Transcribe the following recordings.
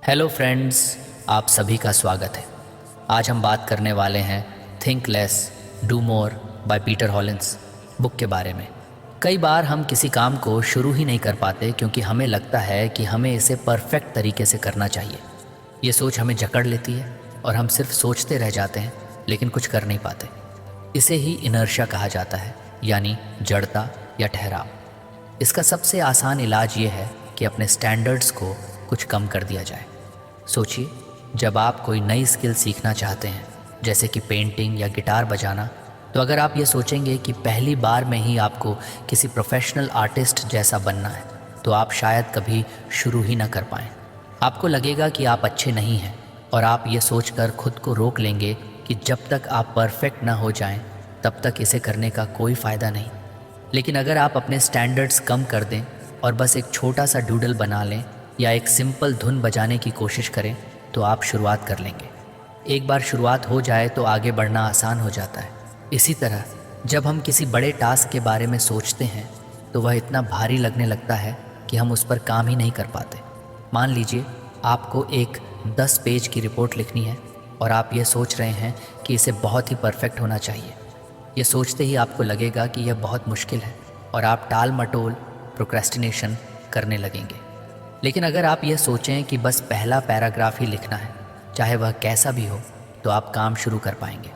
Hello friends, आप सभी का स्वागत है। आज हम बात करने वाले हैं think less do more by Peter Hollins book के बारे में। कई बार हम किसी काम को शुरू ही नहीं कर पाते क्योंकि हमें लगता है कि हमें इसे परफेक्ट तरीके से करना चाहिए। ये सोच हमें जकड़ लेती है और हम सिर्फ सोचते रह जाते हैं लेकिन कुछ कर नहीं पाते। इसे ही इनर्शिया कहा जाता है, यानी जड़ता या ठहराव। इसका सबसे आसान इलाज ये है कि अपने स्टैंडर्ड्स को कुछ कम कर दिया जाए। सोचिए, जब आप कोई नई स्किल सीखना चाहते हैं, जैसे कि पेंटिंग या गिटार बजाना, तो अगर आप ये सोचेंगे कि पहली बार में ही आपको किसी प्रोफेशनल आर्टिस्ट जैसा बनना है, तो आप शायद कभी शुरू ही ना कर पाएँ। आपको लगेगा कि आप अच्छे नहीं हैं और आप ये सोचकर खुद को रोक लेंगे कि जब तक आप परफेक्ट ना हो जाएं, तब तक इसे करने का कोई फ़ायदा नहीं। लेकिन अगर आप अपने स्टैंडर्ड्स कम कर दें और बस एक छोटा सा डूडल बना लें या एक सिंपल धुन बजाने की कोशिश करें, तो आप शुरुआत कर लेंगे। एक बार शुरुआत हो जाए तो आगे बढ़ना आसान हो जाता है। इसी तरह जब हम किसी बड़े टास्क के बारे में सोचते हैं तो वह इतना भारी लगने लगता है कि हम उस पर काम ही नहीं कर पाते। मान लीजिए आपको एक 10 पेज की रिपोर्ट लिखनी है और आप ये सोच रहे हैं कि इसे बहुत ही परफेक्ट होना चाहिए। ये सोचते ही आपको लगेगा कि यह बहुत मुश्किल है और आप टाल मटोल प्रोक्रेस्टिनेशन करने लगेंगे। लेकिन अगर आप ये सोचें कि बस पहला पैराग्राफ ही लिखना है, चाहे वह कैसा भी हो, तो आप काम शुरू कर पाएंगे।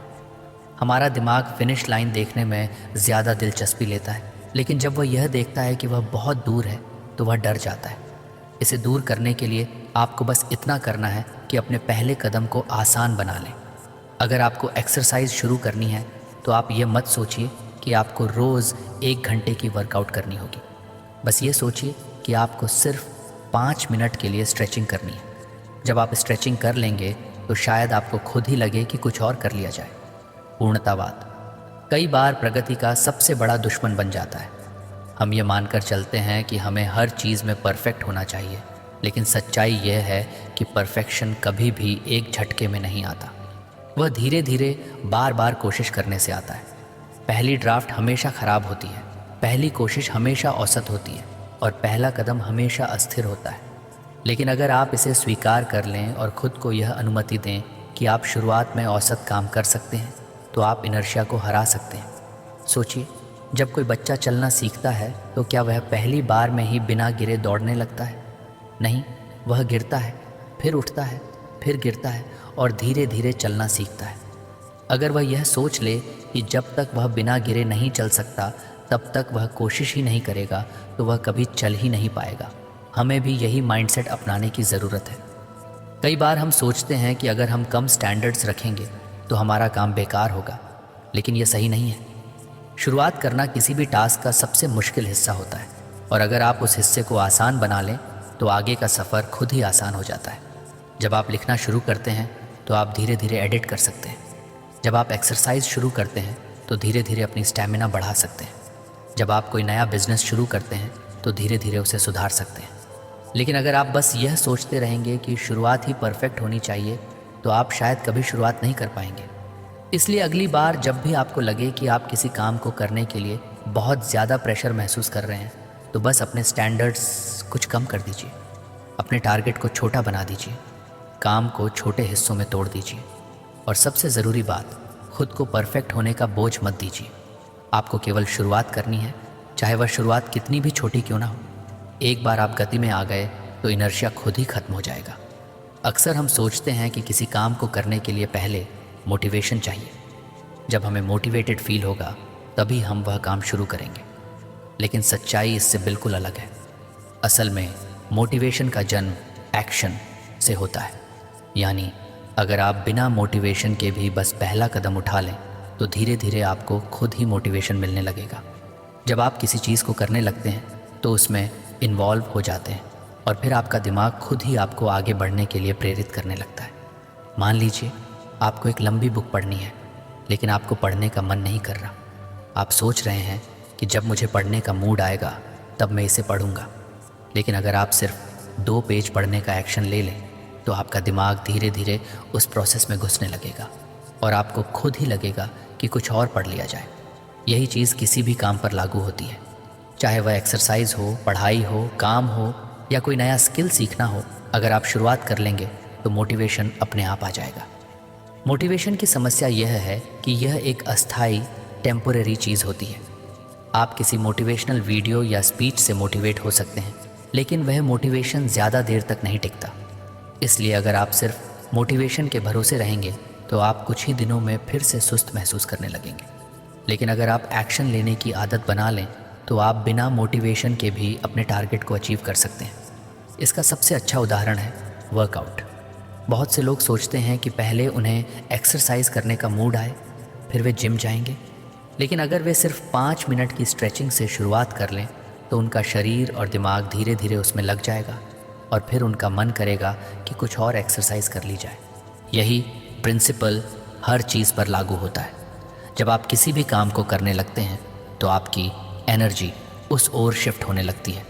हमारा दिमाग फिनिश लाइन देखने में ज़्यादा दिलचस्पी लेता है, लेकिन जब वह यह देखता है कि वह बहुत दूर है तो वह डर जाता है। इसे दूर करने के लिए आपको बस इतना करना है कि अपने पहले कदम को आसान बना लें। अगर आपको एक्सरसाइज शुरू करनी है तो आप ये मत सोचिए कि आपको रोज़ 1 घंटे की वर्कआउट करनी होगी। बस ये सोचिए कि आपको सिर्फ 5 मिनट के लिए स्ट्रेचिंग करनी है। जब आप स्ट्रेचिंग कर लेंगे तो शायद आपको खुद ही लगे कि कुछ और कर लिया जाए। पूर्णतावाद कई बार प्रगति का सबसे बड़ा दुश्मन बन जाता है। हम ये मानकर चलते हैं कि हमें हर चीज़ में परफेक्ट होना चाहिए, लेकिन सच्चाई यह है कि परफेक्शन कभी भी एक झटके में नहीं आता। वह धीरे धीरे बार बार कोशिश करने से आता है। पहली ड्राफ्ट हमेशा ख़राब होती है, पहली कोशिश हमेशा औसत होती है और पहला कदम हमेशा अस्थिर होता है। लेकिन अगर आप इसे स्वीकार कर लें और ख़ुद को यह अनुमति दें कि आप शुरुआत में औसत काम कर सकते हैं, तो आप इनर्शिया को हरा सकते हैं। सोचिए, जब कोई बच्चा चलना सीखता है तो क्या वह पहली बार में ही बिना गिरे दौड़ने लगता है? नहीं, वह गिरता है, फिर उठता है, फिर गिरता है और धीरे धीरे चलना सीखता है। अगर वह यह सोच ले कि जब तक वह बिना गिरे नहीं चल सकता तब तक वह कोशिश ही नहीं करेगा, तो वह कभी चल ही नहीं पाएगा। हमें भी यही माइंडसेट अपनाने की ज़रूरत है। कई बार हम सोचते हैं कि अगर हम कम स्टैंडर्ड्स रखेंगे तो हमारा काम बेकार होगा, लेकिन यह सही नहीं है। शुरुआत करना किसी भी टास्क का सबसे मुश्किल हिस्सा होता है और अगर आप उस हिस्से को आसान बना लें तो आगे का सफ़र खुद ही आसान हो जाता है। जब आप लिखना शुरू करते हैं तो आप धीरे धीरे एडिट कर सकते हैं। जब आप एक्सरसाइज शुरू करते हैं तो धीरे धीरे अपनी स्टैमिना बढ़ा सकते हैं। जब आप कोई नया बिजनेस शुरू करते हैं तो धीरे धीरे उसे सुधार सकते हैं। लेकिन अगर आप बस यह सोचते रहेंगे कि शुरुआत ही परफेक्ट होनी चाहिए, तो आप शायद कभी शुरुआत नहीं कर पाएंगे। इसलिए अगली बार जब भी आपको लगे कि आप किसी काम को करने के लिए बहुत ज़्यादा प्रेशर महसूस कर रहे हैं, तो बस अपने स्टैंडर्ड्स कुछ कम कर दीजिए। अपने टारगेट को छोटा बना दीजिए, काम को छोटे हिस्सों में तोड़ दीजिए और सबसे ज़रूरी बात, खुद को परफेक्ट होने का बोझ मत दीजिए। आपको केवल शुरुआत करनी है, चाहे वह शुरुआत कितनी भी छोटी क्यों ना हो। एक बार आप गति में आ गए तो इनर्शिया खुद ही खत्म हो जाएगा। अक्सर हम सोचते हैं कि किसी काम को करने के लिए पहले मोटिवेशन चाहिए। जब हमें मोटिवेटेड फील होगा तभी हम वह काम शुरू करेंगे, लेकिन सच्चाई इससे बिल्कुल अलग है। असल में मोटिवेशन का जन्म एक्शन से होता है। यानी अगर आप बिना मोटिवेशन के भी बस पहला कदम उठा लें तो धीरे धीरे आपको खुद ही मोटिवेशन मिलने लगेगा। जब आप किसी चीज़ को करने लगते हैं तो उसमें इन्वॉल्व हो जाते हैं और फिर आपका दिमाग खुद ही आपको आगे बढ़ने के लिए प्रेरित करने लगता है। मान लीजिए आपको एक लंबी बुक पढ़नी है, लेकिन आपको पढ़ने का मन नहीं कर रहा। आप सोच रहे हैं कि जब मुझे पढ़ने का मूड आएगा तब मैं इसे पढ़ूंगा। लेकिन अगर आप सिर्फ 2 पेज पढ़ने का एक्शन ले लें तो आपका दिमाग धीरे धीरे उस प्रोसेस में घुसने लगेगा और आपको खुद ही लगेगा कि कुछ और पढ़ लिया जाए। यही चीज़ किसी भी काम पर लागू होती है, चाहे वह एक्सरसाइज हो, पढ़ाई हो, काम हो या कोई नया स्किल सीखना हो। अगर आप शुरुआत कर लेंगे तो मोटिवेशन अपने आप आ जाएगा। मोटिवेशन की समस्या यह है कि यह एक अस्थाई टेम्पोरेरी चीज़ होती है। आप किसी मोटिवेशनल वीडियो या स्पीच से मोटिवेट हो सकते हैं, लेकिन वह मोटिवेशन ज़्यादा देर तक नहीं टिकता। इसलिए अगर आप सिर्फ मोटिवेशन के भरोसे रहेंगे तो आप कुछ ही दिनों में फिर से सुस्त महसूस करने लगेंगे। लेकिन अगर आप एक्शन लेने की आदत बना लें तो आप बिना मोटिवेशन के भी अपने टारगेट को अचीव कर सकते हैं। इसका सबसे अच्छा उदाहरण है वर्कआउट। बहुत से लोग सोचते हैं कि पहले उन्हें एक्सरसाइज करने का मूड आए, फिर वे जिम जाएंगे। लेकिन अगर वे सिर्फ 5 मिनट की स्ट्रेचिंग से शुरुआत कर लें तो उनका शरीर और दिमाग धीरे धीरे उसमें लग जाएगा और फिर उनका मन करेगा कि कुछ और एक्सरसाइज कर ली जाए। यही प्रिंसिपल हर चीज़ पर लागू होता है। जब आप किसी भी काम को करने लगते हैं तो आपकी एनर्जी उस ओर शिफ्ट होने लगती है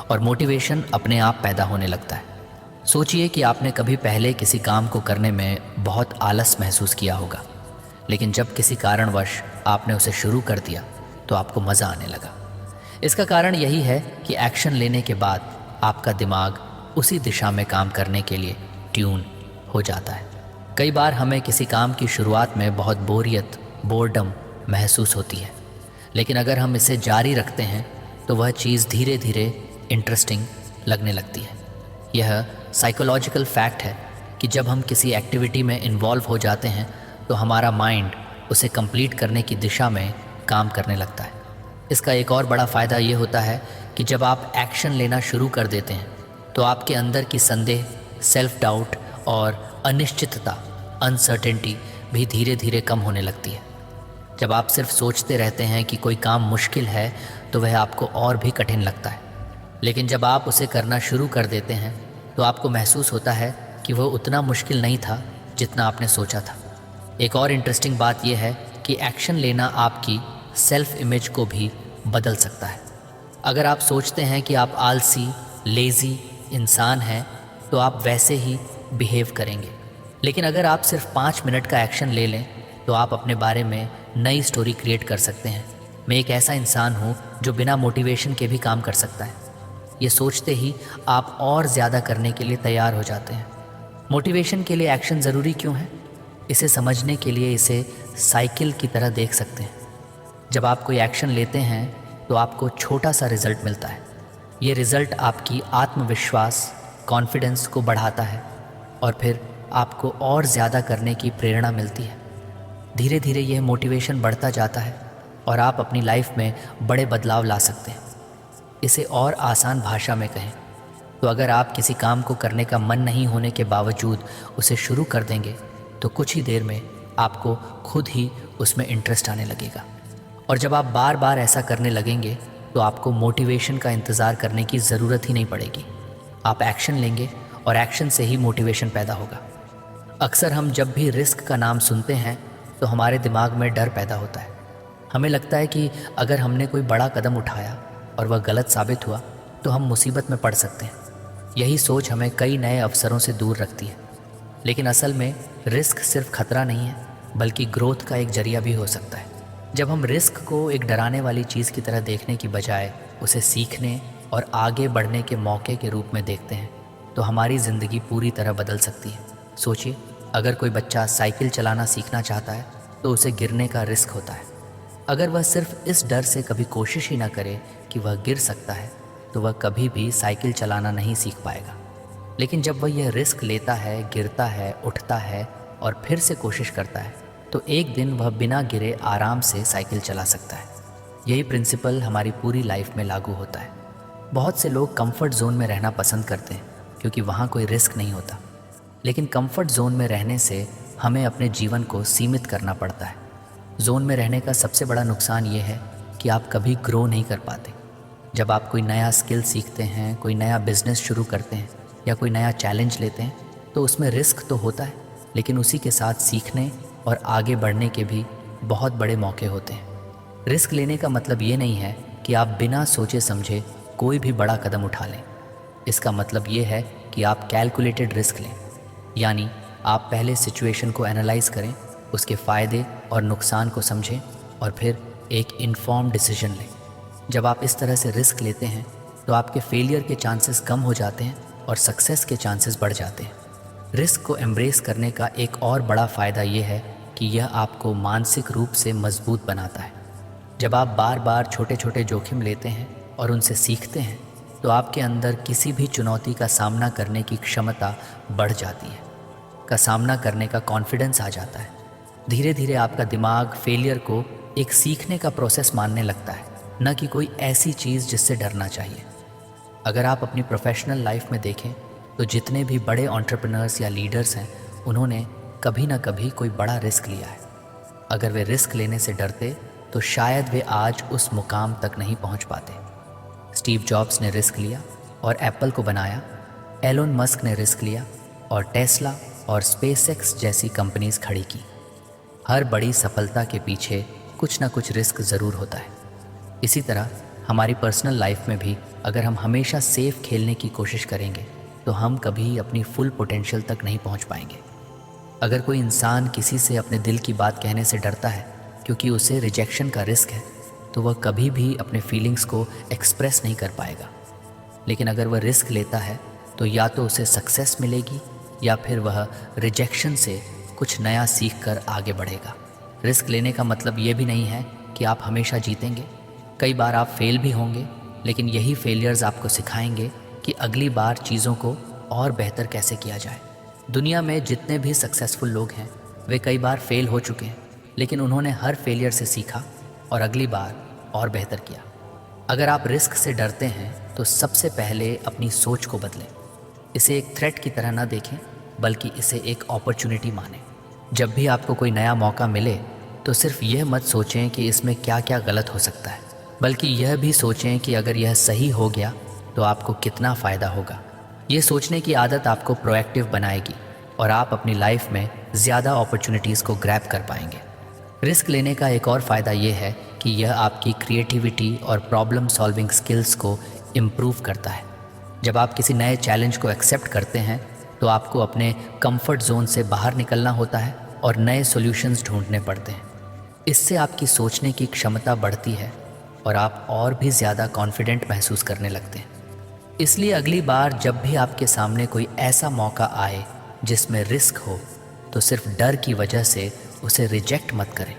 और मोटिवेशन अपने आप पैदा होने लगता है। सोचिए कि आपने कभी पहले किसी काम को करने में बहुत आलस महसूस किया होगा, लेकिन जब किसी कारणवश आपने उसे शुरू कर दिया तो आपको मज़ा आने लगा। इसका कारण यही है कि एक्शन लेने के बाद आपका दिमाग उसी दिशा में काम करने के लिए ट्यून हो जाता है। कई बार हमें किसी काम की शुरुआत में बहुत बोर्डम महसूस होती है, लेकिन अगर हम इसे जारी रखते हैं तो वह चीज़ धीरे धीरे इंटरेस्टिंग लगने लगती है। यह साइकोलॉजिकल फैक्ट है कि जब हम किसी एक्टिविटी में इन्वॉल्व हो जाते हैं तो हमारा माइंड उसे कंप्लीट करने की दिशा में काम करने लगता है। इसका एक और बड़ा फ़ायदा ये होता है कि जब आप एक्शन लेना शुरू कर देते हैं तो आपके अंदर की संदेह, सेल्फ डाउट और अनिश्चितता, अनसर्टेनिटी भी धीरे धीरे कम होने लगती है। जब आप सिर्फ सोचते रहते हैं कि कोई काम मुश्किल है तो वह आपको और भी कठिन लगता है, लेकिन जब आप उसे करना शुरू कर देते हैं तो आपको महसूस होता है कि वह उतना मुश्किल नहीं था जितना आपने सोचा था। एक और इंटरेस्टिंग बात यह है कि एक्शन लेना आपकी सेल्फ इमेज को भी बदल सकता है। अगर आप सोचते हैं कि आप आलसी, लेज़ी इंसान हैं तो आप वैसे ही बिहेव करेंगे। लेकिन अगर आप सिर्फ 5 मिनट का एक्शन ले लें तो आप अपने बारे में नई स्टोरी क्रिएट कर सकते हैं। मैं एक ऐसा इंसान हूँ जो बिना मोटिवेशन के भी काम कर सकता है। ये सोचते ही आप और ज़्यादा करने के लिए तैयार हो जाते हैं। मोटिवेशन के लिए एक्शन ज़रूरी क्यों है? इसे समझने के लिए इसे साइकिल की तरह देख सकते हैं। जब आप कोई एक्शन लेते हैं तो आपको छोटा सा रिज़ल्ट मिलता है। ये रिज़ल्ट आपकी आत्मविश्वास, कॉन्फिडेंस को बढ़ाता है और फिर आपको और ज़्यादा करने की प्रेरणा मिलती है। धीरे धीरे यह मोटिवेशन बढ़ता जाता है और आप अपनी लाइफ में बड़े बदलाव ला सकते हैं। इसे और आसान भाषा में कहें तो अगर आप किसी काम को करने का मन नहीं होने के बावजूद उसे शुरू कर देंगे तो कुछ ही देर में आपको खुद ही उसमें इंटरेस्ट आने लगेगा। और जब आप बार बार ऐसा करने लगेंगे तो आपको मोटिवेशन का इंतज़ार करने की ज़रूरत ही नहीं पड़ेगी। आप एक्शन लेंगे और एक्शन से ही मोटिवेशन पैदा होगा। अक्सर हम जब भी रिस्क का नाम सुनते हैं तो हमारे दिमाग में डर पैदा होता है। हमें लगता है कि अगर हमने कोई बड़ा कदम उठाया और वह गलत साबित हुआ तो हम मुसीबत में पड़ सकते हैं। यही सोच हमें कई नए अवसरों से दूर रखती है। लेकिन असल में रिस्क सिर्फ खतरा नहीं है, बल्कि ग्रोथ का एक जरिया भी हो सकता है। जब हम रिस्क को एक डराने वाली चीज़ की तरह देखने की बजाय उसे सीखने और आगे बढ़ने के मौके के रूप में देखते हैं तो हमारी ज़िंदगी पूरी तरह बदल सकती है। सोचिए, अगर कोई बच्चा साइकिल चलाना सीखना चाहता है तो उसे गिरने का रिस्क होता है। अगर वह सिर्फ इस डर से कभी कोशिश ही ना करे कि वह गिर सकता है तो वह कभी भी साइकिल चलाना नहीं सीख पाएगा। लेकिन जब वह यह रिस्क लेता है, गिरता है, उठता है और फिर से कोशिश करता है तो एक दिन वह बिना गिरे आराम से साइकिल चला सकता है। यही प्रिंसिपल हमारी पूरी लाइफ में लागू होता है। बहुत से लोग कंफर्ट जोन में रहना पसंद करते हैं क्योंकि वहाँ कोई रिस्क नहीं होता। लेकिन कंफर्ट जोन में रहने से हमें अपने जीवन को सीमित करना पड़ता है। जोन में रहने का सबसे बड़ा नुकसान ये है कि आप कभी ग्रो नहीं कर पाते। जब आप कोई नया स्किल सीखते हैं, कोई नया बिजनेस शुरू करते हैं या कोई नया चैलेंज लेते हैं तो उसमें रिस्क तो होता है, लेकिन उसी के साथ सीखने और आगे बढ़ने के भी बहुत बड़े मौके होते हैं। रिस्क लेने का मतलब ये नहीं है कि आप बिना सोचे समझे कोई भी बड़ा कदम उठा लें। इसका मतलब ये है कि आप कैलकुलेटेड रिस्क लें, यानी आप पहले सिचुएशन को एनालाइज करें, उसके फ़ायदे और नुकसान को समझें और फिर एक इन्फॉर्म्ड डिसीजन लें। जब आप इस तरह से रिस्क लेते हैं तो आपके फेलियर के चांसेस कम हो जाते हैं और सक्सेस के चांसेस बढ़ जाते हैं। रिस्क को एम्ब्रेस करने का एक और बड़ा फ़ायदा ये है कि यह आपको मानसिक रूप से मजबूत बनाता है। जब आप बार बार छोटे छोटे जोखिम लेते हैं और उनसे सीखते हैं तो आपके अंदर किसी भी चुनौती का सामना करने की क्षमता बढ़ जाती है, का सामना करने का कॉन्फिडेंस आ जाता है। धीरे धीरे आपका दिमाग फेलियर को एक सीखने का प्रोसेस मानने लगता है, न कि कोई ऐसी चीज़ जिससे डरना चाहिए। अगर आप अपनी प्रोफेशनल लाइफ में देखें तो जितने भी बड़े एंटरप्रेन्योर्स या लीडर्स हैं उन्होंने कभी ना कभी कोई बड़ा रिस्क लिया है। अगर वे रिस्क लेने से डरते तो शायद वे आज उस मुकाम तक नहीं पहुंच पाते। स्टीव जॉब्स ने रिस्क लिया और एप्पल को बनाया, एलोन मस्क ने रिस्क लिया और टेस्ला और स्पेसएक्स जैसी कंपनीज खड़ी की। हर बड़ी सफलता के पीछे कुछ ना कुछ रिस्क ज़रूर होता है। इसी तरह हमारी पर्सनल लाइफ में भी अगर हम हमेशा सेफ खेलने की कोशिश करेंगे तो हम कभी अपनी फुल पोटेंशियल तक नहीं पहुंच पाएंगे। अगर कोई इंसान किसी से अपने दिल की बात कहने से डरता है क्योंकि उसे रिजेक्शन का रिस्क है तो वह कभी भी अपने फीलिंग्स को एक्सप्रेस नहीं कर पाएगा। लेकिन अगर वह रिस्क लेता है तो या तो उसे सक्सेस मिलेगी या फिर वह रिजेक्शन से कुछ नया सीख कर आगे बढ़ेगा। रिस्क लेने का मतलब ये भी नहीं है कि आप हमेशा जीतेंगे। कई बार आप फेल भी होंगे, लेकिन यही फेलियर्स आपको सिखाएंगे कि अगली बार चीज़ों को और बेहतर कैसे किया जाए। दुनिया में जितने भी सक्सेसफुल लोग हैं वे कई बार फेल हो चुके हैं, लेकिन उन्होंने हर फेलियर से सीखा और अगली बार और बेहतर किया। अगर आप रिस्क से डरते हैं तो सबसे पहले अपनी सोच को बदलें। इसे एक थ्रेट की तरह ना देखें बल्कि इसे एक अपॉर्चुनिटी मानें। जब भी आपको कोई नया मौका मिले तो सिर्फ यह मत सोचें कि इसमें क्या क्या गलत हो सकता है, बल्कि यह भी सोचें कि अगर यह सही हो गया तो आपको कितना फ़ायदा होगा। ये सोचने की आदत आपको प्रोएक्टिव बनाएगी और आप अपनी लाइफ में ज़्यादा अपॉर्चुनिटीज़ को ग्रैब कर पाएंगे। रिस्क लेने का एक और फ़ायदा ये है कि यह आपकी क्रिएटिविटी और प्रॉब्लम सॉल्विंग स्किल्स को इम्प्रूव करता है। जब आप किसी नए चैलेंज को एक्सेप्ट करते हैं तो आपको अपने कंफर्ट जोन से बाहर निकलना होता है और नए सॉल्यूशंस ढूंढने पड़ते हैं। इससे आपकी सोचने की क्षमता बढ़ती है और आप और भी ज़्यादा कॉन्फिडेंट महसूस करने लगते हैं। इसलिए अगली बार जब भी आपके सामने कोई ऐसा मौका आए जिसमें रिस्क हो तो सिर्फ डर की वजह से उसे रिजेक्ट मत करें।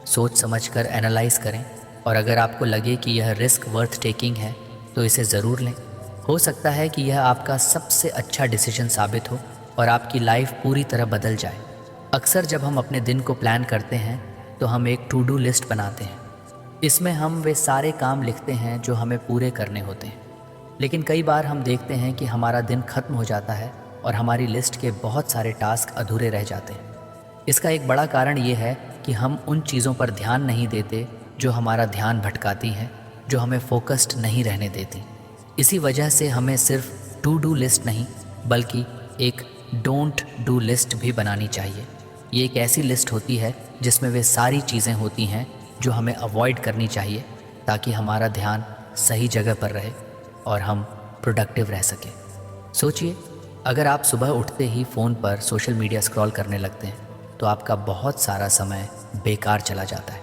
सोच समझकर एनालाइज करें और अगर आपको लगे कि यह रिस्क वर्थ टेकिंग है तो इसे ज़रूर लें। हो सकता है कि यह आपका सबसे अच्छा डिसीजन साबित हो और आपकी लाइफ पूरी तरह बदल जाए। अक्सर जब हम अपने दिन को प्लान करते हैं तो हम एक टू डू लिस्ट बनाते हैं। इसमें हम वे सारे काम लिखते हैं जो हमें पूरे करने होते हैं, लेकिन कई बार हम देखते हैं कि हमारा दिन खत्म हो जाता है और हमारी लिस्ट के बहुत सारे टास्क अधूरे रह जाते हैं। इसका एक बड़ा कारण ये है कि हम उन चीज़ों पर ध्यान नहीं देते जो हमारा ध्यान भटकाती हैं, जो हमें फोकस्ड नहीं रहने देती। इसी वजह से हमें सिर्फ टू डू लिस्ट नहीं बल्कि एक डोंट डू लिस्ट भी बनानी चाहिए। ये एक ऐसी लिस्ट होती है जिसमें वे सारी चीज़ें होती हैं जो हमें अवॉइड करनी चाहिए ताकि हमारा ध्यान सही जगह पर रहे और हम प्रोडक्टिव रह सकें। सोचिए, अगर आप सुबह उठते ही फ़ोन पर सोशल मीडिया स्क्रॉल करने लगते हैं तो आपका बहुत सारा समय बेकार चला जाता है।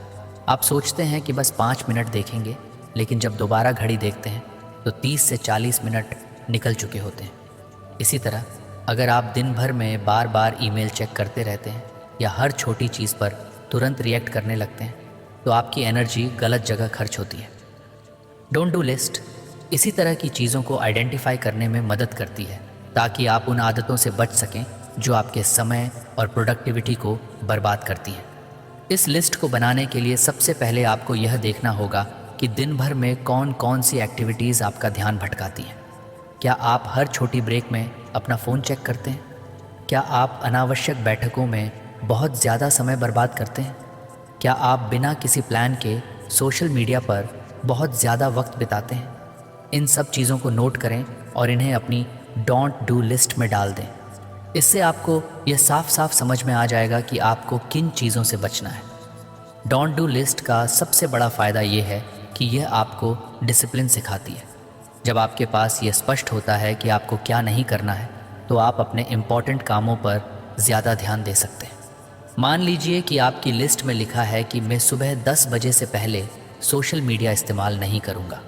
आप सोचते हैं कि बस 5 मिनट देखेंगे, लेकिन जब दोबारा घड़ी देखते हैं तो 30 से 40 मिनट निकल चुके होते हैं। इसी तरह अगर आप दिन भर में बार बार ईमेल चेक करते रहते हैं या हर छोटी चीज़ पर तुरंत रिएक्ट करने लगते हैं तो आपकी एनर्जी गलत जगह खर्च होती है। डोंट डू लिस्ट इसी तरह की चीज़ों को आइडेंटिफाई करने में मदद करती है ताकि आप उन आदतों से बच सकें जो आपके समय और प्रोडक्टिविटी को बर्बाद करती हैं। इस लिस्ट को बनाने के लिए सबसे पहले आपको यह देखना होगा कि दिन भर में कौन कौन सी एक्टिविटीज़ आपका ध्यान भटकाती हैं। क्या आप हर छोटी ब्रेक में अपना फ़ोन चेक करते हैं? क्या आप अनावश्यक बैठकों में बहुत ज़्यादा समय बर्बाद करते हैं? क्या आप बिना किसी प्लान के सोशल मीडिया पर बहुत ज़्यादा वक्त बिताते हैं? इन सब चीज़ों को नोट करें और इन्हें अपनी डोंट डू लिस्ट में डाल दें। इससे आपको यह साफ साफ समझ में आ जाएगा कि आपको किन चीज़ों से बचना है। डोंट डू लिस्ट का सबसे बड़ा फ़ायदा ये है कि यह आपको डिसिप्लिन सिखाती है। जब आपके पास ये स्पष्ट होता है कि आपको क्या नहीं करना है तो आप अपने इम्पॉर्टेंट कामों पर ज़्यादा ध्यान दे सकते हैं। मान लीजिए कि आपकी लिस्ट में लिखा है कि मैं सुबह 10 बजे से पहले सोशल मीडिया इस्तेमाल नहीं करूँगा।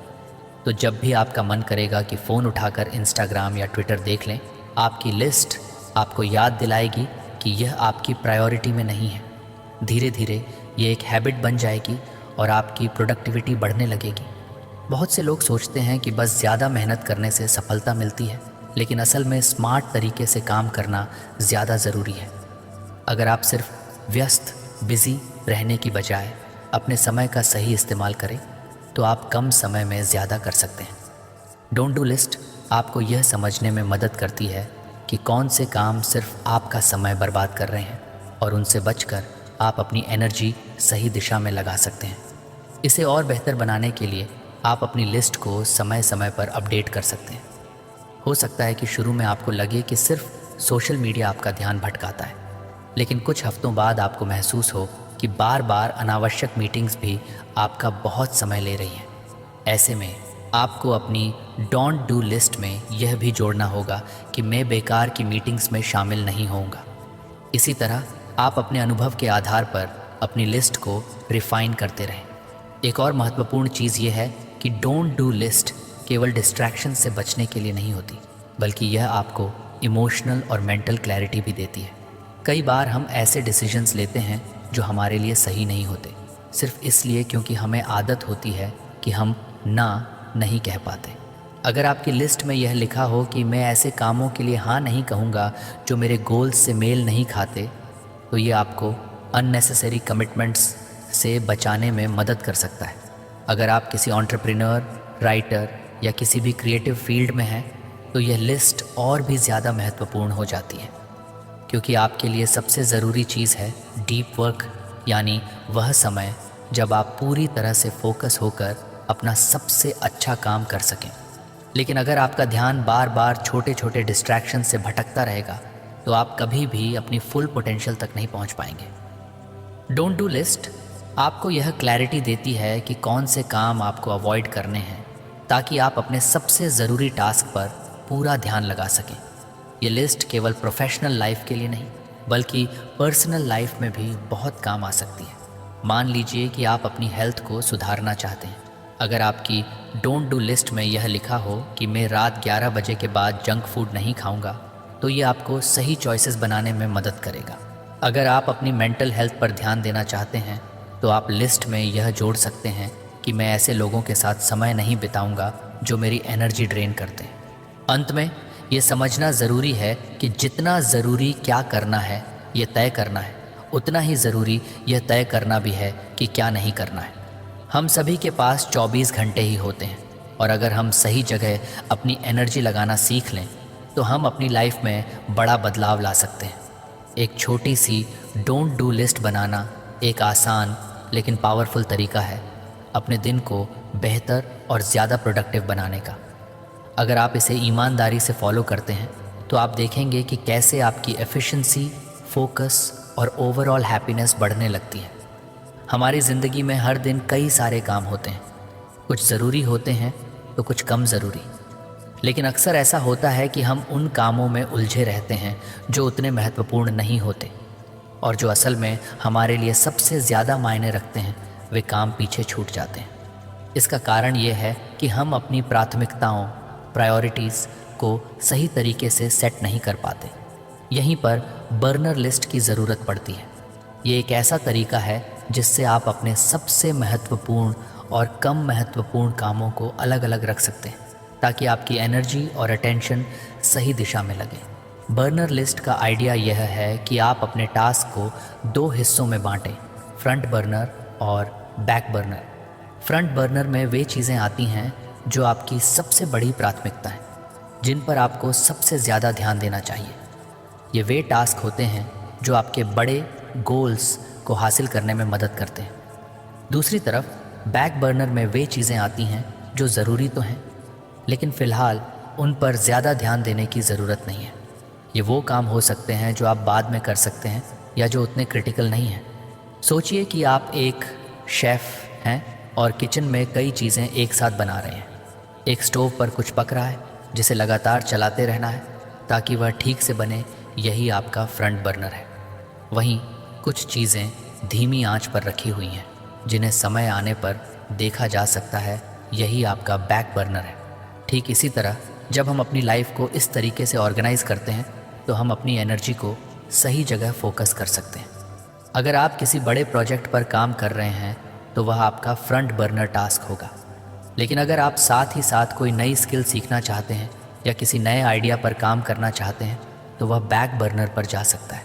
तो जब भी आपका मन करेगा कि फ़ोन उठाकर इंस्टाग्राम या ट्विटर देख लें, आपकी लिस्ट आपको याद दिलाएगी कि यह आपकी प्रायोरिटी में नहीं है। धीरे धीरे ये एक हैबिट बन जाएगी और आपकी प्रोडक्टिविटी बढ़ने लगेगी। बहुत से लोग सोचते हैं कि बस ज़्यादा मेहनत करने से सफलता मिलती है, लेकिन असल में स्मार्ट तरीके से काम करना ज़्यादा ज़रूरी है। अगर आप सिर्फ व्यस्त बिज़ी रहने की बजाय अपने समय का सही इस्तेमाल करें तो आप कम समय में ज़्यादा कर सकते हैं। डोंट डू लिस्ट आपको यह समझने में मदद करती है कि कौन से काम सिर्फ आपका समय बर्बाद कर रहे हैं और उनसे बचकर आप अपनी एनर्जी सही दिशा में लगा सकते हैं। इसे और बेहतर बनाने के लिए आप अपनी लिस्ट को समय समय पर अपडेट कर सकते हैं। हो सकता है कि शुरू में आपको लगे कि सिर्फ सोशल मीडिया आपका ध्यान भटकाता है, लेकिन कुछ हफ्तों बाद आपको महसूस हो कि बार बार अनावश्यक मीटिंग्स भी आपका बहुत समय ले रही हैं। ऐसे में आपको अपनी डोंट डू लिस्ट में यह भी जोड़ना होगा कि मैं बेकार की मीटिंग्स में शामिल नहीं होऊंगा। इसी तरह आप अपने अनुभव के आधार पर अपनी लिस्ट को रिफाइन करते रहें। एक और महत्वपूर्ण चीज़ ये है कि डोंट डू लिस्ट केवल डिस्ट्रैक्शन से बचने के लिए नहीं होती, बल्कि यह आपको इमोशनल और मेंटल क्लैरिटी भी देती है। कई बार हम ऐसे डिसीजंस लेते हैं जो हमारे लिए सही नहीं होते, सिर्फ इसलिए क्योंकि हमें आदत होती है कि हम ना नहीं कह पाते। अगर आपकी लिस्ट में यह लिखा हो कि मैं ऐसे कामों के लिए हाँ नहीं कहूँगा जो मेरे गोल्स से मेल नहीं खाते, तो ये आपको अननेसेसरी कमिटमेंट्स से बचाने में मदद कर सकता है। अगर आप किसी एंटरप्रेन्योर, राइटर या किसी भी क्रिएटिव फील्ड में हैं, तो यह लिस्ट और भी ज़्यादा महत्वपूर्ण हो जाती है, क्योंकि आपके लिए सबसे ज़रूरी चीज़ है डीप वर्क, यानी वह समय जब आप पूरी तरह से फोकस होकर अपना सबसे अच्छा काम कर सकें। लेकिन अगर आपका ध्यान बार बार छोटे छोटे डिस्ट्रैक्शन से भटकता रहेगा, तो आप कभी भी अपनी फुल पोटेंशियल तक नहीं पहुंच पाएंगे। डोंट डू लिस्ट आपको यह क्लैरिटी देती है कि कौन से काम आपको अवॉइड करने हैं, ताकि आप अपने सबसे ज़रूरी टास्क पर पूरा ध्यान लगा सकें। ये लिस्ट केवल प्रोफेशनल लाइफ के लिए नहीं, बल्कि पर्सनल लाइफ में भी बहुत काम आ सकती है। मान लीजिए कि आप अपनी हेल्थ को सुधारना चाहते हैं। अगर आपकी डोंट डू लिस्ट में यह लिखा हो कि मैं रात 11 बजे के बाद जंक फूड नहीं खाऊंगा, तो ये आपको सही चॉइसेस बनाने में मदद करेगा। अगर आप अपनी मेंटल हेल्थ पर ध्यान देना चाहते हैं, तो आप लिस्ट में यह जोड़ सकते हैं कि मैं ऐसे लोगों के साथ समय नहीं बिताऊंगा जो मेरी एनर्जी ड्रेन करते हैं। अंत में ये समझना ज़रूरी है कि जितना ज़रूरी क्या करना है ये तय करना है, उतना ही ज़रूरी यह तय करना भी है कि क्या नहीं करना है। हम सभी के पास 24 घंटे ही होते हैं, और अगर हम सही जगह अपनी एनर्जी लगाना सीख लें तो हम अपनी लाइफ में बड़ा बदलाव ला सकते हैं। एक छोटी सी डोंट डू लिस्ट बनाना एक आसान लेकिन पावरफुल तरीका है अपने दिन को बेहतर और ज़्यादा प्रोडक्टिव बनाने का। अगर आप इसे ईमानदारी से फॉलो करते हैं तो आप देखेंगे कि कैसे आपकी एफिशिएंसी, फोकस और ओवरऑल हैप्पीनेस बढ़ने लगती है। हमारी ज़िंदगी में हर दिन कई सारे काम होते हैं, कुछ ज़रूरी होते हैं तो कुछ कम ज़रूरी, लेकिन अक्सर ऐसा होता है कि हम उन कामों में उलझे रहते हैं जो उतने महत्वपूर्ण नहीं होते, और जो असल में हमारे लिए सबसे ज़्यादा मायने रखते हैं वे काम पीछे छूट जाते हैं। इसका कारण ये है कि हम अपनी प्राथमिकताओं, प्रायोरिटीज़ को सही तरीके से सेट नहीं कर पाते। यहीं पर बर्नर लिस्ट की ज़रूरत पड़ती है। ये एक ऐसा तरीका है जिससे आप अपने सबसे महत्वपूर्ण और कम महत्वपूर्ण कामों को अलग अलग रख सकते हैं, ताकि आपकी एनर्जी और अटेंशन सही दिशा में लगे। बर्नर लिस्ट का आइडिया यह है कि आप अपने टास्क को 2 हिस्सों में बांटें, फ्रंट बर्नर और बैक बर्नर। फ्रंट बर्नर में वे चीज़ें आती हैं जो आपकी सबसे बड़ी प्राथमिकता हैं, जिन पर आपको सबसे ज़्यादा ध्यान देना चाहिए। ये वे टास्क होते हैं जो आपके बड़े गोल्स को हासिल करने में मदद करते हैं। दूसरी तरफ बैक बर्नर में वे चीज़ें आती हैं जो ज़रूरी तो हैं, लेकिन फ़िलहाल उन पर ज़्यादा ध्यान देने की ज़रूरत नहीं है। ये वो काम हो सकते हैं जो आप बाद में कर सकते हैं या जो उतने क्रिटिकल नहीं हैं। सोचिए कि आप एक शेफ़ हैं और किचन में कई चीज़ें एक साथ बना रहे हैं। एक स्टोव पर कुछ पक रहा है जिसे लगातार चलाते रहना है ताकि वह ठीक से बने, यही आपका फ्रंट बर्नर है। वहीं कुछ चीज़ें धीमी आंच पर रखी हुई हैं जिन्हें समय आने पर देखा जा सकता है यही आपका बैक बर्नर है। ठीक इसी तरह जब हम अपनी लाइफ को इस तरीके से ऑर्गेनाइज करते हैं तो हम अपनी एनर्जी को सही जगह फोकस कर सकते हैं। अगर आप किसी बड़े प्रोजेक्ट पर काम कर रहे हैं तो वह आपका फ्रंट बर्नर टास्क होगा। लेकिन अगर आप साथ ही साथ कोई नई स्किल सीखना चाहते हैं या किसी नए आइडिया पर काम करना चाहते हैं तो वह बैक बर्नर पर जा सकता है।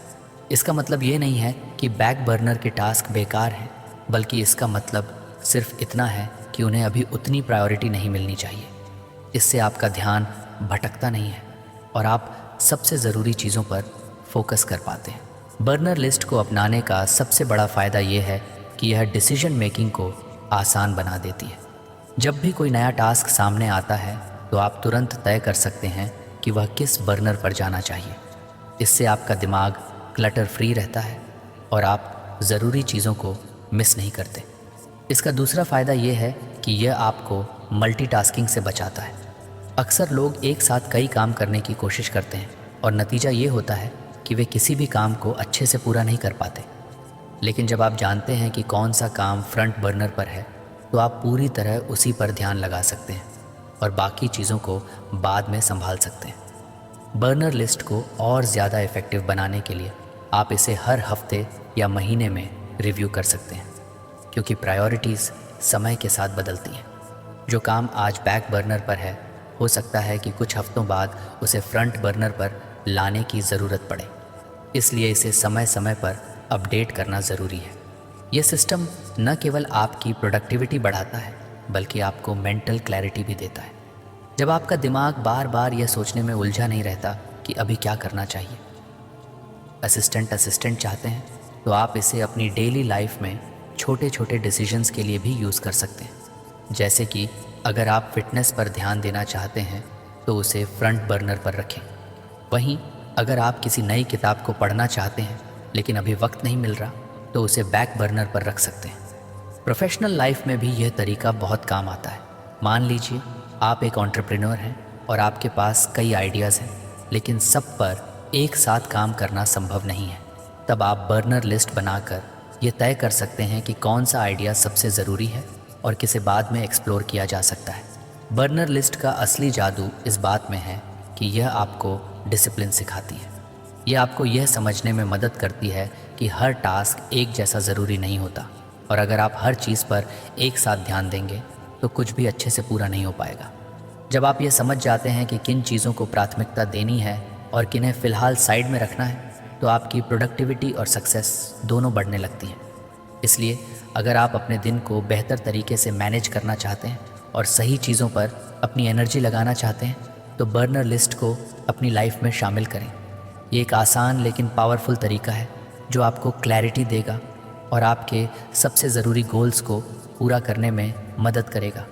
इसका मतलब ये नहीं है कि बैक बर्नर के टास्क बेकार हैं, बल्कि इसका मतलब सिर्फ इतना है कि उन्हें अभी उतनी प्रायोरिटी नहीं मिलनी चाहिए। इससे आपका ध्यान भटकता नहीं है और आप सबसे ज़रूरी चीज़ों पर फोकस कर पाते हैं। बर्नर लिस्ट को अपनाने का सबसे बड़ा फ़ायदा ये है कि यह डिसीजन मेकिंग को आसान बना देती है। जब भी कोई नया टास्क सामने आता है तो आप तुरंत तय कर सकते हैं कि वह किस बर्नर पर जाना चाहिए। इससे आपका दिमाग क्लटर फ्री रहता है और आप ज़रूरी चीज़ों को मिस नहीं करते। इसका दूसरा फ़ायदा ये है कि यह आपको मल्टीटास्किंग से बचाता है। अक्सर लोग एक साथ कई काम करने की कोशिश करते हैं और नतीजा ये होता है कि वे किसी भी काम को अच्छे से पूरा नहीं कर पाते। लेकिन जब आप जानते हैं कि कौन सा काम फ्रंट बर्नर पर है तो आप पूरी तरह उसी पर ध्यान लगा सकते हैं और बाकी चीज़ों को बाद में संभाल सकते हैं। बर्नर लिस्ट को और ज़्यादा इफ़ेक्टिव बनाने के लिए आप इसे हर हफ्ते या महीने में रिव्यू कर सकते हैं, क्योंकि प्रायोरिटीज़ समय के साथ बदलती हैं। जो काम आज बैक बर्नर पर है हो सकता है कि कुछ हफ्तों बाद उसे फ्रंट बर्नर पर लाने की ज़रूरत पड़े। इसलिए इसे समय समय पर अपडेट करना ज़रूरी है। यह सिस्टम न केवल आपकी प्रोडक्टिविटी बढ़ाता है बल्कि आपको मेंटल क्लैरिटी भी देता है। जब आपका दिमाग बार बार यह सोचने में उलझा नहीं रहता कि अभी क्या करना चाहिए। असिस्टेंट चाहते हैं तो आप इसे अपनी डेली लाइफ में छोटे छोटे डिसीजंस के लिए भी यूज़ कर सकते हैं। जैसे कि अगर आप फिटनेस पर ध्यान देना चाहते हैं तो उसे फ्रंट बर्नर पर रखें। वहीं अगर आप किसी नई किताब को पढ़ना चाहते हैं लेकिन अभी वक्त नहीं मिल रहा तो उसे बैक बर्नर पर रख सकते हैं। प्रोफेशनल लाइफ में भी यह तरीका बहुत काम आता है। मान लीजिए आप एक एंटरप्रेन्योर हैं और आपके पास कई आइडियाज़ हैं, लेकिन सब पर एक साथ काम करना संभव नहीं है। तब आप बर्नर लिस्ट बनाकर ये तय कर सकते हैं कि कौन सा आइडिया सबसे ज़रूरी है और किसे बाद में एक्सप्लोर किया जा सकता है। बर्नर लिस्ट का असली जादू इस बात में है कि यह आपको डिसिप्लिन सिखाती है। यह आपको यह समझने में मदद करती है कि हर टास्क एक जैसा ज़रूरी नहीं होता और अगर आप हर चीज़ पर एक साथ ध्यान देंगे तो कुछ भी अच्छे से पूरा नहीं हो पाएगा। जब आप ये समझ जाते हैं कि किन चीज़ों को प्राथमिकता देनी है और किन्हें फ़िलहाल साइड में रखना है तो आपकी प्रोडक्टिविटी और सक्सेस दोनों बढ़ने लगती हैं। इसलिए अगर आप अपने दिन को बेहतर तरीके से मैनेज करना चाहते हैं और सही चीज़ों पर अपनी एनर्जी लगाना चाहते हैं तो बर्नर लिस्ट को अपनी लाइफ में शामिल करें। ये एक आसान लेकिन पावरफुल तरीका है जो आपको क्लैरिटी देगा और आपके सबसे ज़रूरी गोल्स को पूरा करने में मदद करेगा।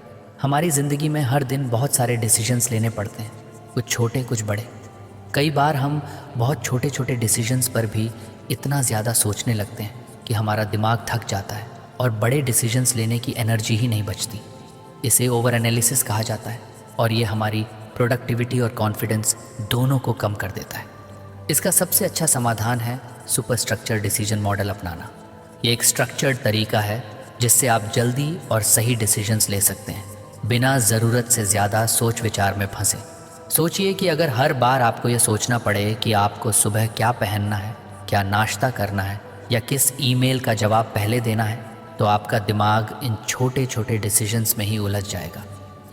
हमारी ज़िंदगी में हर दिन बहुत सारे डिसीजंस लेने पड़ते हैं, कुछ छोटे कुछ बड़े। कई बार हम बहुत छोटे छोटे डिसीजंस पर भी इतना ज़्यादा सोचने लगते हैं कि हमारा दिमाग थक जाता है और बड़े डिसीजंस लेने की एनर्जी ही नहीं बचती। इसे ओवर एनालिसिस कहा जाता है और ये हमारी प्रोडक्टिविटी और कॉन्फिडेंस दोनों को कम कर देता है। इसका सबसे अच्छा समाधान है सुपर स्ट्रक्चर डिसीजन मॉडल अपनाना। ये एक स्ट्रक्चर्ड तरीका है जिससे आप जल्दी और सही डिसीजंस ले सकते हैं बिना ज़रूरत से ज़्यादा सोच विचार में फंसे। सोचिए कि अगर हर बार आपको ये सोचना पड़े कि आपको सुबह क्या पहनना है, क्या नाश्ता करना है या किस ईमेल का जवाब पहले देना है, तो आपका दिमाग इन छोटे छोटे डिसीजंस में ही उलझ जाएगा।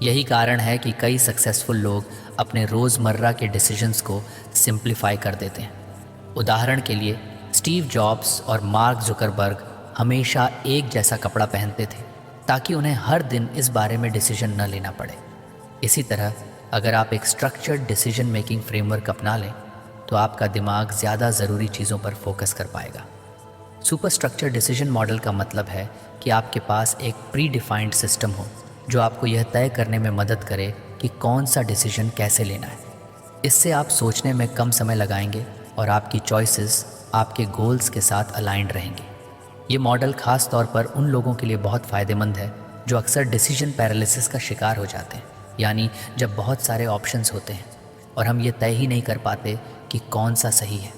यही कारण है कि कई सक्सेसफुल लोग अपने रोज़मर्रा के डिसीजंस को सिंप्लीफाई कर देते हैं। उदाहरण के लिए स्टीव जॉब्स और मार्क जुकरबर्ग हमेशा एक जैसा कपड़ा पहनते थे ताकि उन्हें हर दिन इस बारे में डिसीजन न लेना पड़े। इसी तरह अगर आप एक स्ट्रक्चर्ड डिसीजन मेकिंग फ्रेमवर्क अपना लें तो आपका दिमाग ज़्यादा ज़रूरी चीज़ों पर फोकस कर पाएगा। सुपर स्ट्रक्चर डिसीजन मॉडल का मतलब है कि आपके पास एक प्री डिफाइंड सिस्टम हो जो आपको यह तय करने में मदद करे कि कौन सा डिसीजन कैसे लेना है। इससे आप सोचने में कम समय लगाएंगे और आपकी चॉइसेस आपके गोल्स के साथ अलाइंड रहेंगे। ये मॉडल ख़ास तौर पर उन लोगों के लिए बहुत फ़ायदेमंद है जो अक्सर डिसीजन पैरालिसिस का शिकार हो जाते हैं, यानी जब बहुत सारे ऑप्शंस होते हैं और हम ये तय ही नहीं कर पाते कि कौन सा सही है।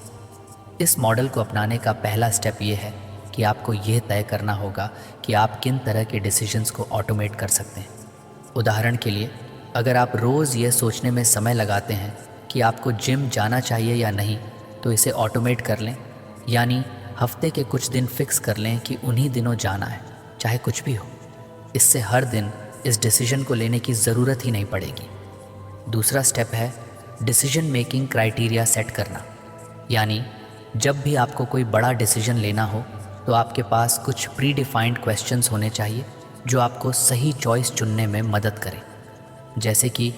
इस मॉडल को अपनाने का पहला स्टेप ये है कि आपको ये तय करना होगा कि आप किन तरह के डिसीजंस को ऑटोमेट कर सकते हैं। उदाहरण के लिए, अगर आप रोज़ ये सोचने में समय लगाते हैं कि आपको जिम जाना चाहिए या नहीं, तो इसे ऑटोमेट कर लें। यानी हफ्ते के कुछ दिन फिक्स कर लें कि उन्हीं दिनों जाना है, चाहे कुछ भी हो। इससे हर दिन इस डिसीजन को लेने की ज़रूरत ही नहीं पड़ेगी। दूसरा स्टेप है डिसीजन मेकिंग क्राइटेरिया सेट करना। यानी जब भी आपको कोई बड़ा डिसीजन लेना हो तो आपके पास कुछ प्री डिफाइंड क्वेश्चंस होने चाहिए जो आपको सही चॉइस चुनने में मदद करें। जैसे कि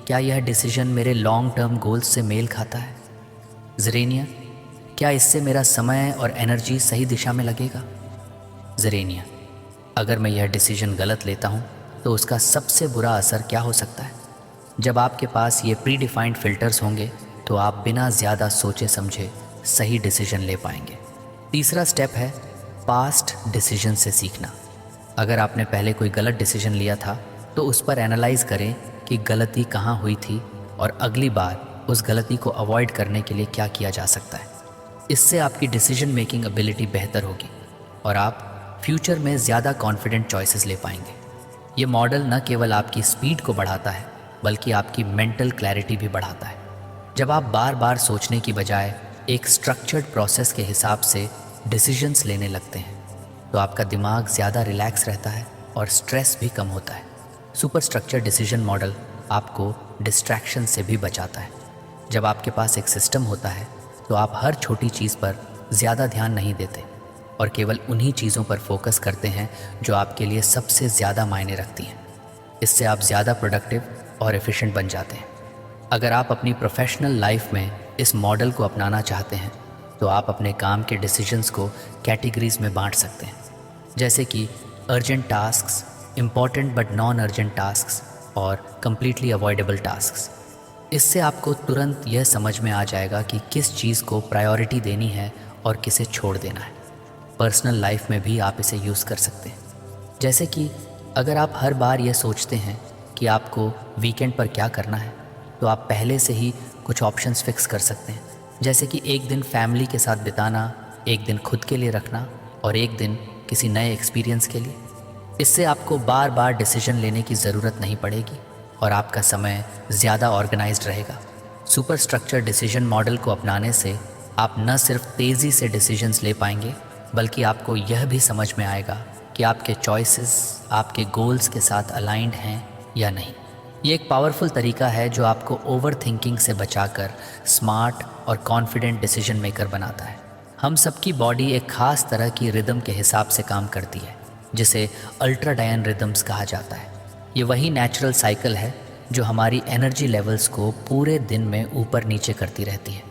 क्या यह डिसीजन मेरे लॉन्ग टर्म गोल्स से मेल खाता है? ज़ेरेनिया, क्या इससे मेरा समय और एनर्जी सही दिशा में लगेगा? ज़ेरेनिया, अगर मैं यह डिसीजन गलत लेता हूँ तो उसका सबसे बुरा असर क्या हो सकता है? जब आपके पास ये प्री डिफाइंड फ़िल्टर्स होंगे तो आप बिना ज़्यादा सोचे समझे सही डिसीजन ले पाएंगे। तीसरा स्टेप है पास्ट डिसीजन से सीखना। अगर आपने पहले कोई गलत डिसीजन लिया था तो उस पर एनालाइज करें कि गलती कहाँ हुई थी और अगली बार उस गलती को अवॉइड करने के लिए क्या किया जा सकता है। इससे आपकी डिसीजन मेकिंग एबिलिटी बेहतर होगी और आप फ्यूचर में ज़्यादा कॉन्फिडेंट चॉइसेस ले पाएंगे। ये मॉडल न केवल आपकी स्पीड को बढ़ाता है बल्कि आपकी मेंटल क्लैरिटी भी बढ़ाता है। जब आप बार बार सोचने की बजाय एक स्ट्रक्चर्ड प्रोसेस के हिसाब से डिसीजंस लेने लगते हैं तो आपका दिमाग ज़्यादा रिलैक्स रहता है और स्ट्रेस भी कम होता है। सुपर स्ट्रक्चर्ड डिसीजन मॉडल आपको डिस्ट्रैक्शन से भी बचाता है। जब आपके पास एक सिस्टम होता है तो आप हर छोटी चीज़ पर ज़्यादा ध्यान नहीं देते और केवल उन्हीं चीज़ों पर फोकस करते हैं जो आपके लिए सबसे ज़्यादा मायने रखती हैं। इससे आप ज़्यादा प्रोडक्टिव और एफिशिएंट बन जाते हैं। अगर आप अपनी प्रोफेशनल लाइफ में इस मॉडल को अपनाना चाहते हैं तो आप अपने काम के डिसीजंस को कैटेगरीज में बांट सकते हैं, जैसे कि urgent tasks, important but non urgent tasks और कंप्लीटली अवॉइडेबल टास्क्स। इससे आपको तुरंत यह समझ में आ जाएगा कि किस चीज़ को प्रायोरिटी देनी है और किसे छोड़ देना है। पर्सनल लाइफ में भी आप इसे यूज़ कर सकते हैं, जैसे कि अगर आप हर बार यह सोचते हैं कि आपको वीकेंड पर क्या करना है तो आप पहले से ही कुछ ऑप्शंस फिक्स कर सकते हैं, जैसे कि एक दिन फैमिली के साथ बिताना, एक दिन खुद के लिए रखना और एक दिन किसी नए एक्सपीरियंस के लिए। इससे आपको बार बार डिसीजन लेने की ज़रूरत नहीं पड़ेगी और आपका समय ज़्यादा ऑर्गेनाइज्ड रहेगा। सुपर स्ट्रक्चर डिसीजन मॉडल को अपनाने से आप न सिर्फ तेज़ी से डिसीजंस ले पाएंगे बल्कि आपको यह भी समझ में आएगा कि आपके चॉइसेस आपके गोल्स के साथ अलाइंड हैं या नहीं। ये एक पावरफुल तरीका है जो आपको ओवर थिंकिंग से बचाकर स्मार्ट और कॉन्फिडेंट डिसीजन मेकर बनाता है। हम सबकी बॉडी एक ख़ास तरह की रिदम के हिसाब से काम करती है जिसे अल्ट्राडायन रिदम्स कहा जाता है। ये वही नेचुरल साइकिल है जो हमारी एनर्जी लेवल्स को पूरे दिन में ऊपर नीचे करती रहती है।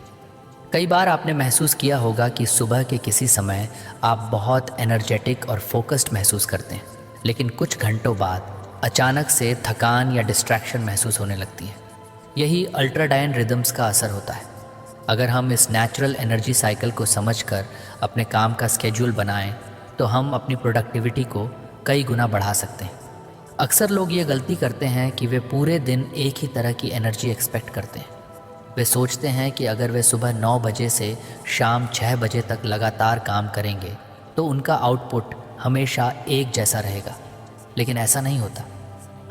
कई बार आपने महसूस किया होगा कि सुबह के किसी समय आप बहुत एनर्जेटिक और फोकस्ड महसूस करते हैं, लेकिन कुछ घंटों बाद अचानक से थकान या डिस्ट्रैक्शन महसूस होने लगती है। यही अल्ट्राडायन रिदम्स का असर होता है। अगर हम इस नेचुरल एनर्जी साइकिल को समझकर अपने काम का स्केड्यूल बनाएं तो हम अपनी प्रोडक्टिविटी को कई गुना बढ़ा सकते हैं। अक्सर लोग ये गलती करते हैं कि वे पूरे दिन एक ही तरह की एनर्जी एक्सपेक्ट करते हैं। वे सोचते हैं कि अगर वे सुबह 9 बजे से शाम 6 बजे तक लगातार काम करेंगे तो उनका आउटपुट हमेशा एक जैसा रहेगा, लेकिन ऐसा नहीं होता।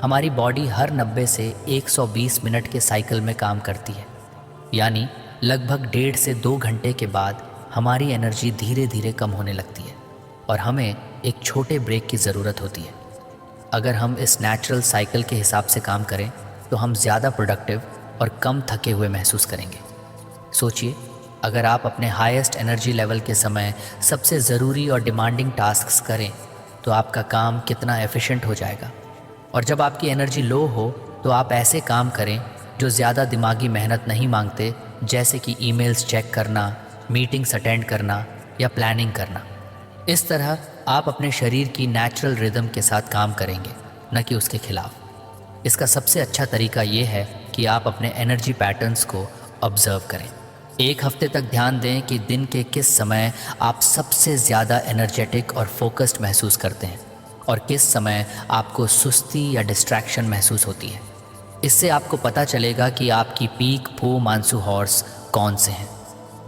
हमारी बॉडी हर 90 से 120 मिनट के साइकिल में काम करती है, यानी लगभग 1.5 से 2 घंटे के बाद हमारी एनर्जी धीरे धीरे कम होने लगती है और हमें एक छोटे ब्रेक की ज़रूरत होती है। अगर हम इस नेचुरल साइकिल के हिसाब से काम करें तो हम ज़्यादा प्रोडक्टिव और कम थके हुए महसूस करेंगे। सोचिए, अगर आप अपने हाईएस्ट एनर्जी लेवल के समय सबसे ज़रूरी और डिमांडिंग टास्क्स करें तो आपका काम कितना एफिशिएंट हो जाएगा। और जब आपकी एनर्जी लो हो तो आप ऐसे काम करें जो ज़्यादा दिमागी मेहनत नहीं मांगते, जैसे कि ईमेल्स चेक करना, मीटिंग्स अटेंड करना या प्लानिंग करना। इस तरह आप अपने शरीर की नेचुरल रिदम के साथ काम करेंगे, न कि उसके खिलाफ। इसका सबसे अच्छा तरीका ये है कि आप अपने एनर्जी पैटर्न्स को ऑब्जर्व करें। एक हफ्ते तक ध्यान दें कि दिन के किस समय आप सबसे ज़्यादा एनर्जेटिक और फोकस्ड महसूस करते हैं और किस समय आपको सुस्ती या डिस्ट्रैक्शन महसूस होती है। इससे आपको पता चलेगा कि आपकी पीक फू मानसू हॉर्स कौन से हैं।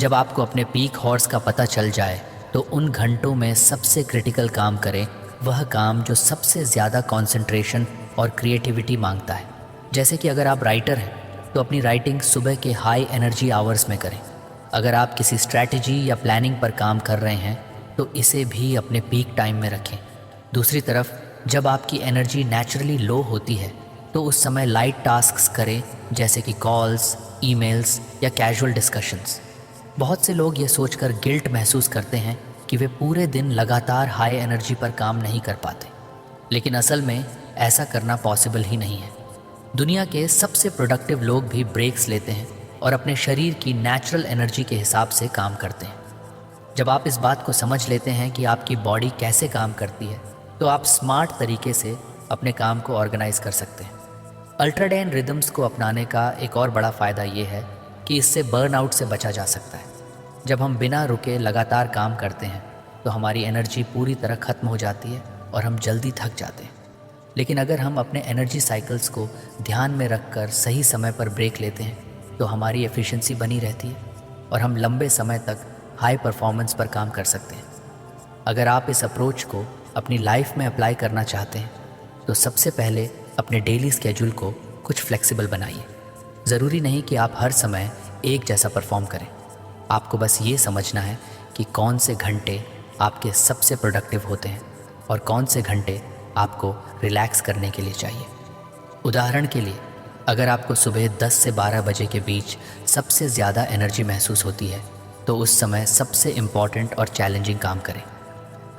जब आपको अपने पीक हॉर्स का पता चल जाए तो उन घंटों में सबसे क्रिटिकल काम करें, वह काम जो सबसे ज़्यादा कंसंट्रेशन और क्रिएटिविटी मांगता है। जैसे कि अगर आप राइटर हैं तो अपनी राइटिंग सुबह के हाई एनर्जी आवर्स में करें। अगर आप किसी स्ट्रैटेजी या प्लानिंग पर काम कर रहे हैं तो इसे भी अपने पीक टाइम में रखें। दूसरी तरफ जब आपकी एनर्जी नेचुरली लो होती है तो उस समय लाइट टास्क्स करें, जैसे कि कॉल्स, ईमेल्स या कैजुअल डिस्कशंस। बहुत से लोग ये सोचकर गिल्ट महसूस करते हैं कि वे पूरे दिन लगातार हाई एनर्जी पर काम नहीं कर पाते, लेकिन असल में ऐसा करना पॉसिबल ही नहीं है। दुनिया के सबसे प्रोडक्टिव लोग भी ब्रेक्स लेते हैं और अपने शरीर की नेचुरल एनर्जी के हिसाब से काम करते हैं। जब आप इस बात को समझ लेते हैं कि आपकी बॉडी कैसे काम करती है तो आप स्मार्ट तरीके से अपने काम को ऑर्गेनाइज कर सकते हैं। अल्ट्राडाइन रिदम्स को अपनाने का एक और बड़ा फ़ायदा ये है कि इससे बर्नआउट से बचा जा सकता है। जब हम बिना रुके लगातार काम करते हैं तो हमारी एनर्जी पूरी तरह ख़त्म हो जाती है और हम जल्दी थक जाते हैं। लेकिन अगर हम अपने एनर्जी साइकिल्स को ध्यान में रखकर सही समय पर ब्रेक लेते हैं तो हमारी एफिशिएंसी बनी रहती है और हम लंबे समय तक हाई परफॉर्मेंस पर काम कर सकते हैं। अगर आप इस अप्रोच को अपनी लाइफ में अप्लाई करना चाहते हैं तो सबसे पहले अपने डेली स्केड्यूल को कुछ फ्लेक्सिबल बनाइए। ज़रूरी नहीं कि आप हर समय एक जैसा परफॉर्म करें। आपको बस ये समझना है कि कौन से घंटे आपके सबसे प्रोडक्टिव होते हैं और कौन से घंटे आपको रिलैक्स करने के लिए चाहिए। उदाहरण के लिए, अगर आपको सुबह 10 से 12 बजे के बीच सबसे ज़्यादा एनर्जी महसूस होती है तो उस समय सबसे इम्पॉर्टेंट और चैलेंजिंग काम करें।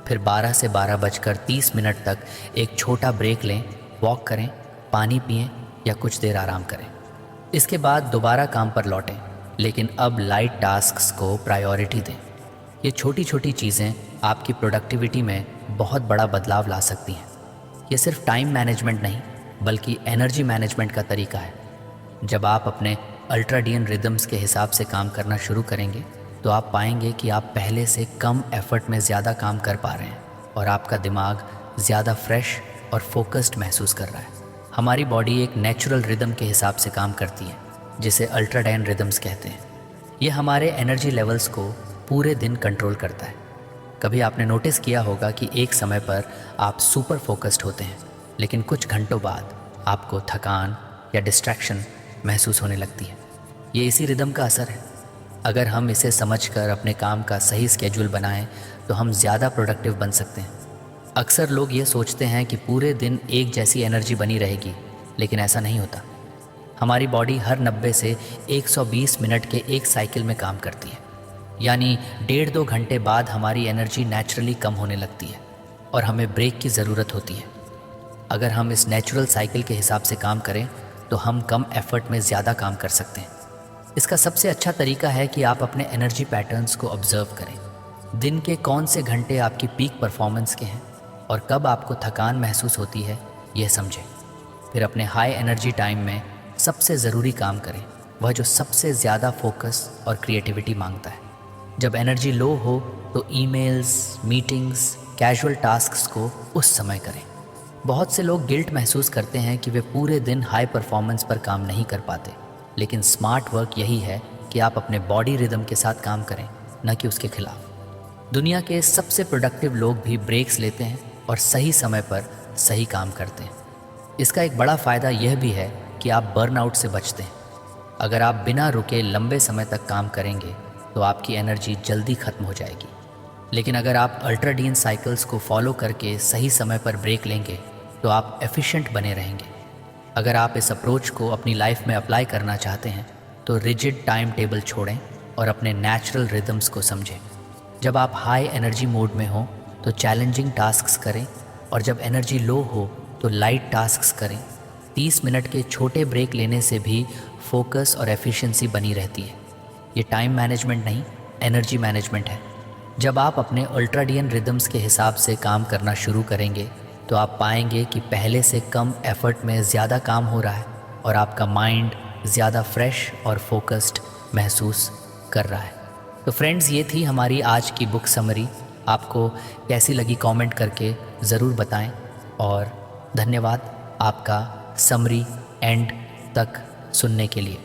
फिर 12 से 12:30 तक एक छोटा ब्रेक लें, वॉक करें, पानी पिएं या कुछ देर आराम करें। इसके बाद दोबारा काम पर लौटें, लेकिन अब लाइट टास्क्स को प्रायोरिटी दें। ये छोटी छोटी चीज़ें आपकी प्रोडक्टिविटी में बहुत बड़ा बदलाव ला सकती हैं। ये सिर्फ टाइम मैनेजमेंट नहीं बल्कि एनर्जी मैनेजमेंट का तरीका है। जब आप अपने अल्ट्राडियन रिदम्स के हिसाब से काम करना शुरू करेंगे तो आप पाएंगे कि आप पहले से कम एफर्ट में ज़्यादा काम कर पा रहे हैं और आपका दिमाग ज़्यादा फ्रेश और फोकस्ड महसूस कर रहा है। हमारी बॉडी एक नेचुरल रिदम के हिसाब से काम करती है जिसे अल्ट्राडाइन रिदम्स कहते हैं। ये हमारे एनर्जी लेवल्स को पूरे दिन कंट्रोल करता है। कभी आपने नोटिस किया होगा कि एक समय पर आप सुपर फोकस्ड होते हैं, लेकिन कुछ घंटों बाद आपको थकान या डिस्ट्रैक्शन महसूस होने लगती है। ये इसी रिदम का असर है। अगर हम इसे समझकर अपने काम का सही स्केड्यूल बनाएं तो हम ज़्यादा प्रोडक्टिव बन सकते हैं। अक्सर लोग ये सोचते हैं कि पूरे दिन एक जैसी एनर्जी बनी रहेगी, लेकिन ऐसा नहीं होता। हमारी बॉडी हर 90 से 120 मिनट के एक साइकिल में काम करती है, यानी 1.5-2 घंटे बाद हमारी एनर्जी नेचुरली कम होने लगती है और हमें ब्रेक की ज़रूरत होती है। अगर हम इस नेचुरल साइकिल के हिसाब से काम करें तो हम कम एफर्ट में ज़्यादा काम कर सकते हैं। इसका सबसे अच्छा तरीका है कि आप अपने एनर्जी पैटर्न्स को ऑब्जर्व करें। दिन के कौन से घंटे आपकी पीक परफॉर्मेंस के हैं और कब आपको थकान महसूस होती है, यह समझें। फिर अपने हाई एनर्जी टाइम में सबसे ज़रूरी काम करें, वह जो सबसे ज़्यादा फोकस और क्रिएटिविटी मांगता है। जब एनर्जी लो हो तो ईमेल्स, मीटिंग्स, कैजुअल टास्क्स को उस समय करें। बहुत से लोग गिल्ट महसूस करते हैं कि वे पूरे दिन हाई परफॉर्मेंस पर काम नहीं कर पाते, लेकिन स्मार्ट वर्क यही है कि आप अपने बॉडी रिदम के साथ काम करें, न कि उसके खिलाफ। दुनिया के सबसे प्रोडक्टिव लोग भी ब्रेक्स लेते हैं और सही समय पर सही काम करते हैं। इसका एक बड़ा फ़ायदा यह भी है कि आप बर्नआउट से बचते हैं। अगर आप बिना रुके लंबे समय तक काम करेंगे तो आपकी एनर्जी जल्दी ख़त्म हो जाएगी, लेकिन अगर आप अल्ट्राडियन साइकिल्स को फॉलो करके सही समय पर ब्रेक लेंगे तो आप एफिशिएंट बने रहेंगे। अगर आप इस अप्रोच को अपनी लाइफ में अप्लाई करना चाहते हैं तो रिजिड टाइम टेबल छोड़ें और अपने नेचुरल रिदम्स को समझें। जब आप हाई एनर्जी मोड में हो तो चैलेंजिंग टास्क्स करें और जब एनर्जी लो हो तो लाइट टास्क्स करें। 30 मिनट के छोटे ब्रेक लेने से भी फोकस और एफिशिएंसी बनी रहती है। ये टाइम मैनेजमेंट नहीं, एनर्जी मैनेजमेंट है। जब आप अपने अल्ट्राडियन रिदम्स के हिसाब से काम करना शुरू करेंगे तो आप पाएंगे कि पहले से कम एफर्ट में ज़्यादा काम हो रहा है और आपका माइंड ज़्यादा फ्रेश और फोकस्ड महसूस कर रहा है। तो फ्रेंड्स, ये थी हमारी आज की बुक समरी। आपको कैसी लगी कमेंट करके ज़रूर बताएं और धन्यवाद आपका समरी एंड तक सुनने के लिए।